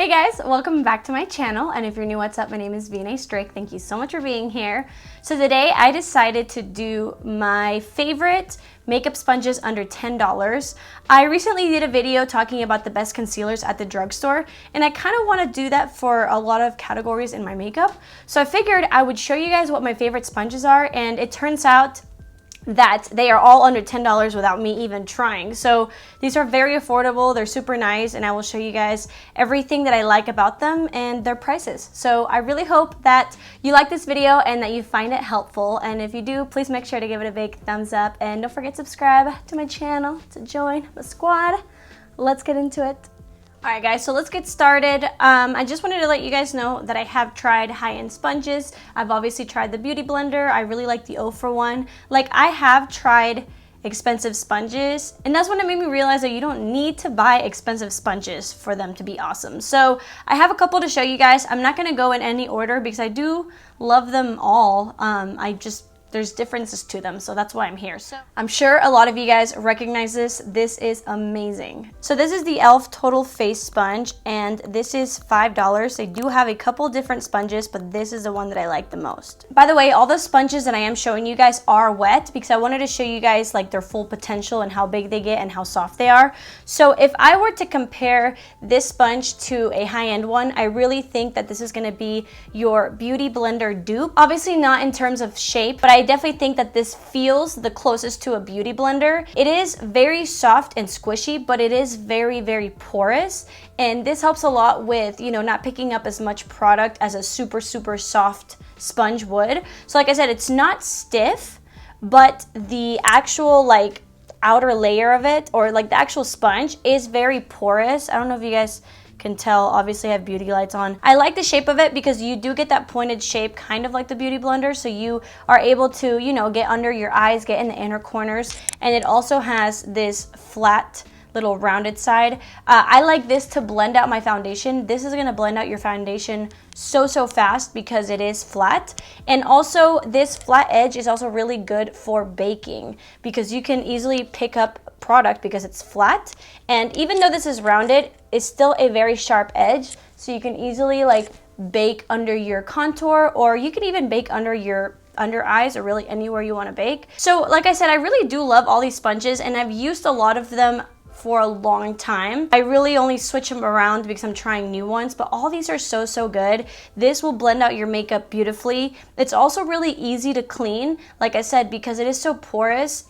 Hey guys, welcome back to my channel, and if you're new, what's up? My name is vianney.strick. Thank you so much for being here. So today I decided to do my favorite makeup sponges under $10. I recently did a video talking about the best concealers at the drugstore, and I kind of want to do that for a lot of categories in my makeup. So I figured I would show you guys what my favorite sponges are, and it turns out that they are all under $10 without me even trying. So these are very affordable, they're super nice, and I will show you guys everything that I like about them and their prices. So I really hope that you like this video and that you find it helpful, and if you do, please make sure to give it a big thumbs up and don't forget to subscribe to my channel to join the squad. Let's get into it. Alright guys, so let's get started. I just wanted to let you guys know that I have tried high-end sponges. I've obviously tried the Beauty Blender. I really like the E.L.F one. Like, I have tried expensive sponges, and that's when it made me realize that you don't need to buy expensive sponges for them to be awesome. So I have a couple to show you guys. I'm not going to go in any order because I do love them all. There's differences to them, so that's why I'm here. So I'm sure a lot of you guys recognize this. This is amazing. So this is the E.L.F Total Face Sponge, and this is $5. They do have a couple different sponges, but this is the one that I like the most. By the way, all the sponges that I am showing you guys are wet because I wanted to show you guys like their full potential and how big they get and how soft they are. So if I were to compare this sponge to a high-end one, I really think that this is gonna be your Beauty Blender dupe. Obviously not in terms of shape, but I definitely think that this feels the closest to a Beauty Blender. It is very soft and squishy, but it is very, very porous. And this helps a lot with, you know, not picking up as much product as a super, super soft sponge would. So like I said, it's not stiff, but the actual like outer layer of it, or like the actual sponge, is very porous. I don't know if you guys can tell. Obviously I have beauty lights on. I like the shape of it because you do get that pointed shape kind of like the Beauty Blender, so you are able to, you know, get under your eyes, get in the inner corners, and it also has this flat little rounded side. I like this to blend out my foundation. This is going to blend out your foundation so fast because it is flat. And also this flat edge is also really good for baking because you can easily pick up product because it's flat, and even though this is rounded, it's still a very sharp edge, so you can easily like bake under your contour, or you can even bake under your under eyes, or really anywhere you want to bake. So like I said, I really do love all these sponges, and I've used a lot of them for a long time. I really only switch them around because I'm trying new ones, but all these are so good. This will blend out your makeup beautifully. It's also really easy to clean, like I said, because it is so porous.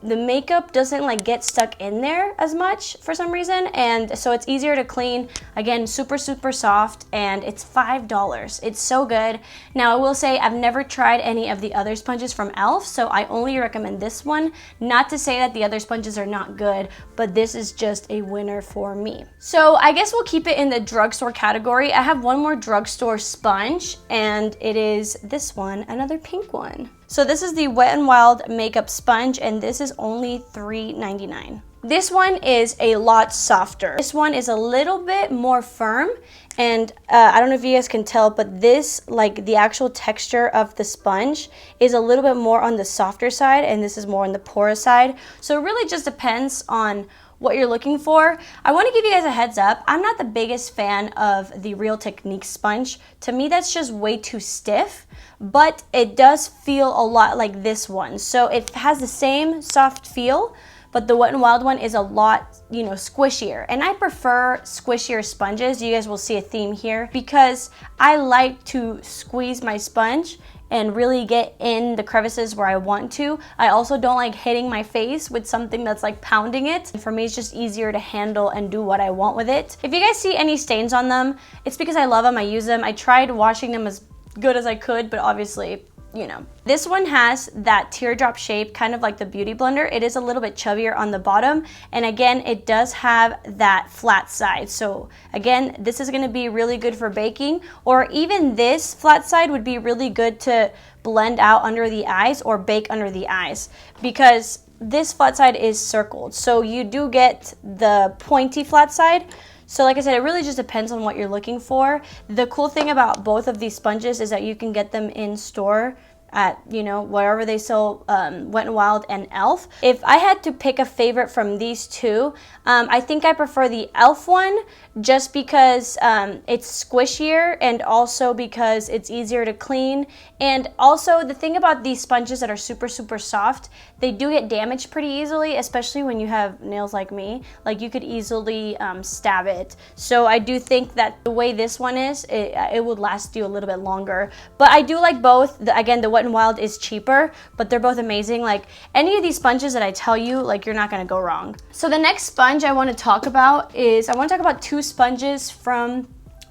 The makeup doesn't like get stuck in there as much for some reason, and so it's easier to clean. Again, super soft, and it's $5. It's so good. Now I will say I've never tried any of the other sponges from E.L.F, so I only recommend this one. Not to say that the other sponges are not good, but this is just a winner for me. So I guess we'll keep it in the drugstore category. I have one more drugstore sponge, and it is this one, another pink one. So this is the Wet n Wild makeup sponge, and this is only $3.99. This one is a lot softer. This one is a little bit more firm, and I don't know if you guys can tell, but this, like the actual texture of the sponge is a little bit more on the softer side, and this is more on the porous side. So it really just depends on what you're looking for. I want to give you guys a heads up. I'm not the biggest fan of the Real Techniques sponge. To me, that's just way too stiff, but it does feel a lot like this one. So it has the same soft feel, but the Wet n Wild one is a lot, you know, squishier. And I prefer squishier sponges. You guys will see a theme here because I like to squeeze my sponge and really get in the crevices where I want to. I also don't like hitting my face with something that's like pounding it. For me, it's just easier to handle and do what I want with it. If you guys see any stains on them, it's because I love them, I use them. I tried washing them as good as I could, but obviously, you know. This one has that teardrop shape, kind of like the Beauty Blender. It is a little bit chubbier on the bottom, and again, it does have that flat side. So again, this is gonna be really good for baking, or even this flat side would be really good to blend out under the eyes or bake under the eyes, because this flat side is circled. So you do get the pointy flat side. So like I said, it really just depends on what you're looking for. The cool thing about both of these sponges is that you can get them in store at, you know, wherever they sell Wet n Wild and E.L.F. If I had to pick a favorite from these two, I think I prefer the E.L.F. one just because it's squishier and also because it's easier to clean. And also the thing about these sponges that are super, super soft, they do get damaged pretty easily, especially when you have nails like me. Like you could easily stab it. So I do think that the way this one is, it would last you a little bit longer. But I do like both. Again, the Wet n Wild is cheaper, but they're both amazing. Like any of these sponges that I tell you, like you're not gonna go wrong. So the next sponge I want to talk about is, I want to talk about two sponges from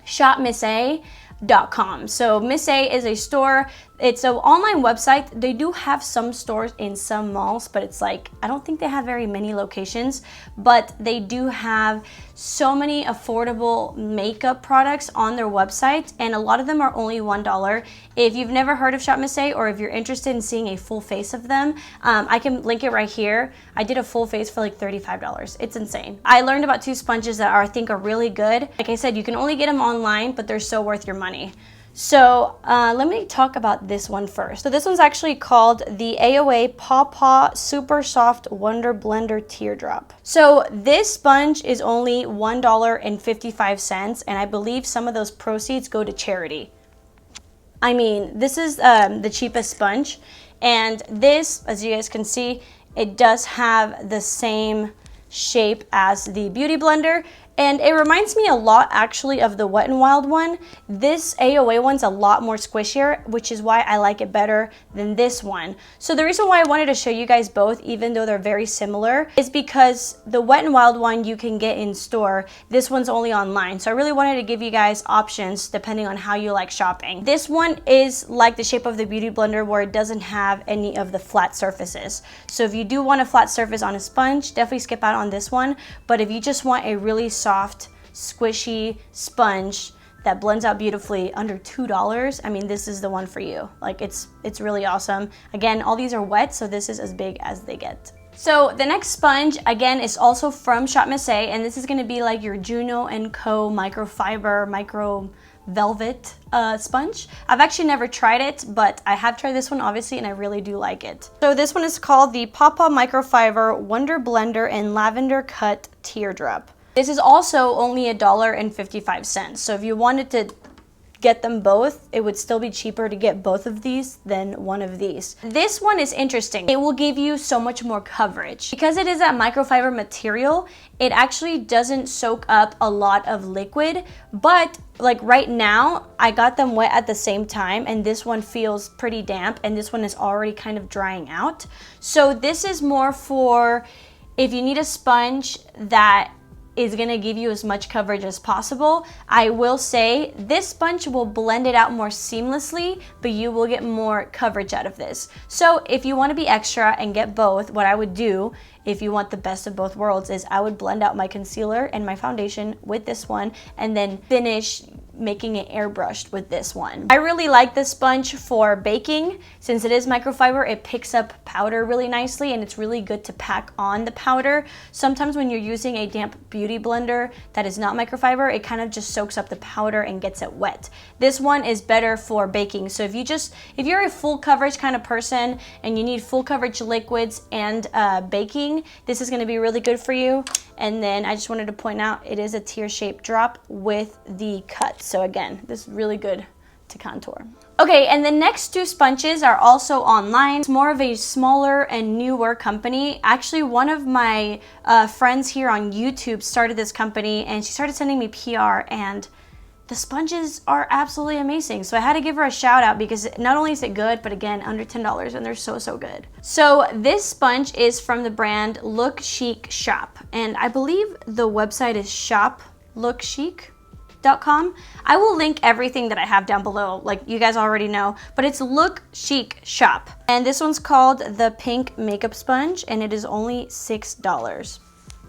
shopmissa.com. So MISSA is a store. It's an online website. They do have some stores in some malls, but it's like, I don't think they have very many locations, but they do have so many affordable makeup products on their website, and a lot of them are only $1. If you've never heard of Shop Missa, or if you're interested in seeing a full face of them, I can link it right here. I did a full face for like $35. It's insane. I learned about two sponges that I think are really good. Like I said, you can only get them online, but they're so worth your money. So let me talk about this one first. So this one's actually called the AOA Paw Paw Super Soft Wonder Blender Teardrop. So this sponge is only $1.55, and I believe some of those proceeds go to charity. I mean, this is the cheapest sponge, and this, as you guys can see, it does have the same shape as the Beauty Blender, and it reminds me a lot actually of the Wet n Wild one. This AOA one's a lot more squishier, which is why I like it better than this one. So the reason why I wanted to show you guys both, even though they're very similar, is because the Wet n Wild one you can get in store. This one's only online. So I really wanted to give you guys options depending on how you like shopping. This one is like the shape of the Beauty Blender, where it doesn't have any of the flat surfaces. So if you do want a flat surface on a sponge, definitely skip out on this one. But if you just want a really soft, squishy sponge that blends out beautifully under $2, I mean, this is the one for you. Like it's really awesome. Again, all these are wet, so this is as big as they get. So the next sponge, again, is also from Shop Missa, and this is gonna be like your Juno & Co. microfiber, micro velvet sponge. I've actually never tried it, but I have tried this one obviously, and I really do like it. So this one is called the Paw Paw Microfiber Wonder Blender and Lavender Cut Teardrop. This is also only $1.55. So if you wanted to get them both, it would still be cheaper to get both of these than one of these. This one is interesting. It will give you so much more coverage. Because it is a microfiber material, it actually doesn't soak up a lot of liquid, but like right now, I got them wet at the same time, and this one feels pretty damp, and this one is already kind of drying out. So this is more for if you need a sponge that is gonna give you as much coverage as possible. I will say this sponge will blend it out more seamlessly, but you will get more coverage out of this. So if you wanna be extra and get both, what I would do, if you want the best of both worlds, is I would blend out my concealer and my foundation with this one, and then finish making it airbrushed with this one. I really like this sponge for baking. Since it is microfiber, it picks up powder really nicely, and it's really good to pack on the powder. Sometimes when you're using a damp beauty blender that is not microfiber, it kind of just soaks up the powder and gets it wet. This one is better for baking. So if you're a full coverage kind of person and you need full coverage liquids and baking, this is gonna be really good for you. And then I just wanted to point out, it is a tear-shaped drop with the cut. So again, this is really good to contour. Okay, and the next two sponges are also online. It's more of a smaller and newer company. Actually, one of my friends here on YouTube started this company, and she started sending me PR, and the sponges are absolutely amazing. So I had to give her a shout out because not only is it good, but again, under $10, and they're so, so good. So this sponge is from the brand Look Chic Shop, and I believe the website is shoplookchic.com. I will link everything that I have down below, like you guys already know, but it's Look Chic Shop. And this one's called the Pink Makeup Sponge, and it is only $6.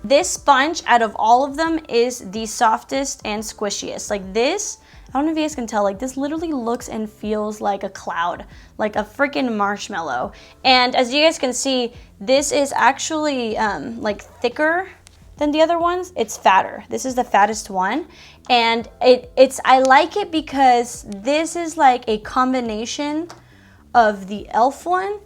This sponge, out of all of them, is the softest and squishiest. Like this, I don't know if you guys can tell, like this literally looks and feels like a cloud, like a freaking marshmallow. And as you guys can see, this is actually like thicker than the other ones. It's fatter. This is the fattest one. And I like it because this is like a combination of the E.L.F one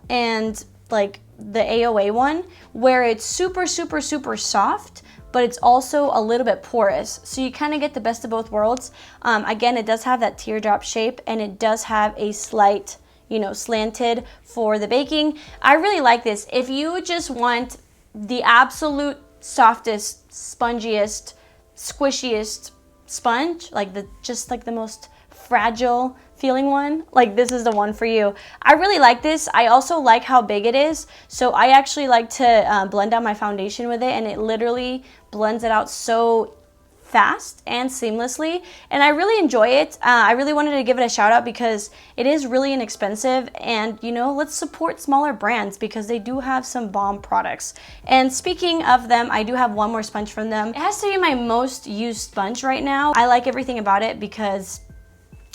and like the AOA one, where it's super, super, super soft, but it's also a little bit porous. So you kind of get the best of both worlds. Again, it does have that teardrop shape, and it does have a slight, you know, slanted for the baking. I really like this. If you just want the absolute softest, spongiest, squishiest sponge, like just like the most fragile feeling one, like this is the one for you. I really like this. I also like how big it is, so I actually like to blend out my foundation with it, and it literally blends it out so fast and seamlessly, and I really enjoy it. I really wanted to give it a shout out because it is really inexpensive, and you know, let's support smaller brands because they do have some bomb products. And speaking of them, I do have one more sponge from them. It has to be my most used sponge right now. I like everything about it because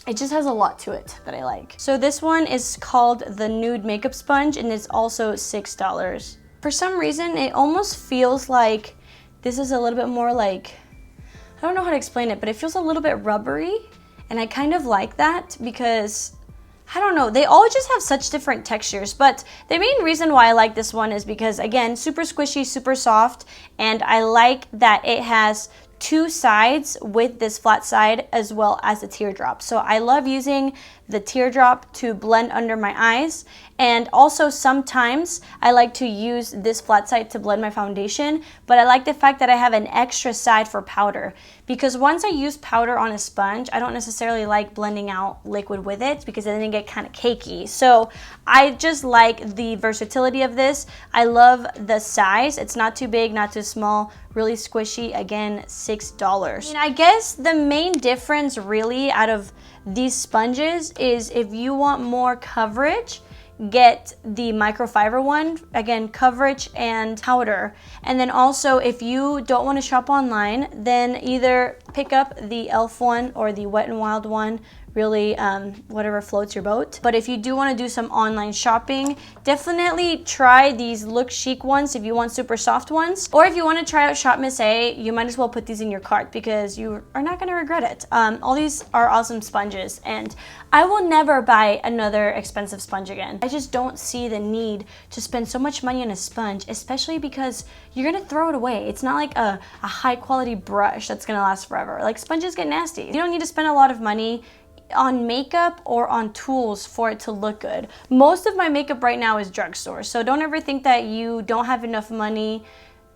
it just has a lot to it that I like. So this one is called the Nude makeup sponge, and it's also $6. For some reason, it almost feels like this is a little bit more like, I don't know how to explain it, but it feels a little bit rubbery, and I kind of like that because, I don't know, they all just have such different textures. But the main reason why I like this one is because, again, super squishy, super soft, and I like that it has two sides with this flat side as well as the teardrop. So I love using the teardrop to blend under my eyes, and also sometimes I like to use this flat side to blend my foundation, but I like the fact that I have an extra side for powder, because once I use powder on a sponge, I don't necessarily like blending out liquid with it because then it get kind of cakey. So I just like the versatility of this. I love the size. It's not too big, not too small, really squishy. Again, $6. And I guess the main difference really out of these sponges is if you want more coverage, get the microfiber one. Again, coverage and powder. And then also, if you don't want to shop online, then either pick up the E.L.F one or the Wet n Wild one, really whatever floats your boat. But if you do want to do some online shopping, definitely try these Look Chic ones if you want super soft ones. Or if you want to try out Shop MISSA, you might as well put these in your cart because you are not going to regret it. All these are awesome sponges, and I will never buy another expensive sponge again. I just don't see the need to spend so much money on a sponge, especially because you're going to throw it away. It's not like a high quality brush that's going to last forever. Like, sponges get nasty. You don't need to spend a lot of money on makeup or on tools for it to look good. Most of my makeup right now is drugstore, so don't ever think that you don't have enough money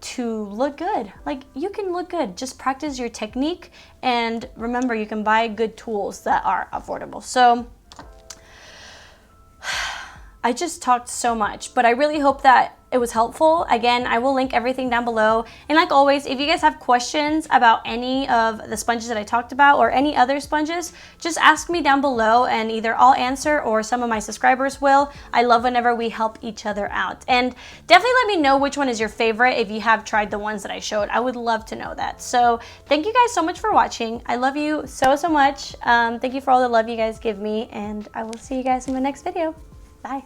to look good. Like, you can look good, just practice your technique, and remember, you can buy good tools that are affordable. So I just talked so much, but I really hope that it was helpful. Again, I will link everything down below. And like always, if you guys have questions about any of the sponges that I talked about or any other sponges, just ask me down below and either I'll answer or some of my subscribers will. I love whenever we help each other out. And definitely let me know which one is your favorite if you have tried the ones that I showed. I would love to know that. So thank you guys so much for watching. I love you so, so much. Thank you for all the love you guys give me, and I will see you guys in my next video. Bye.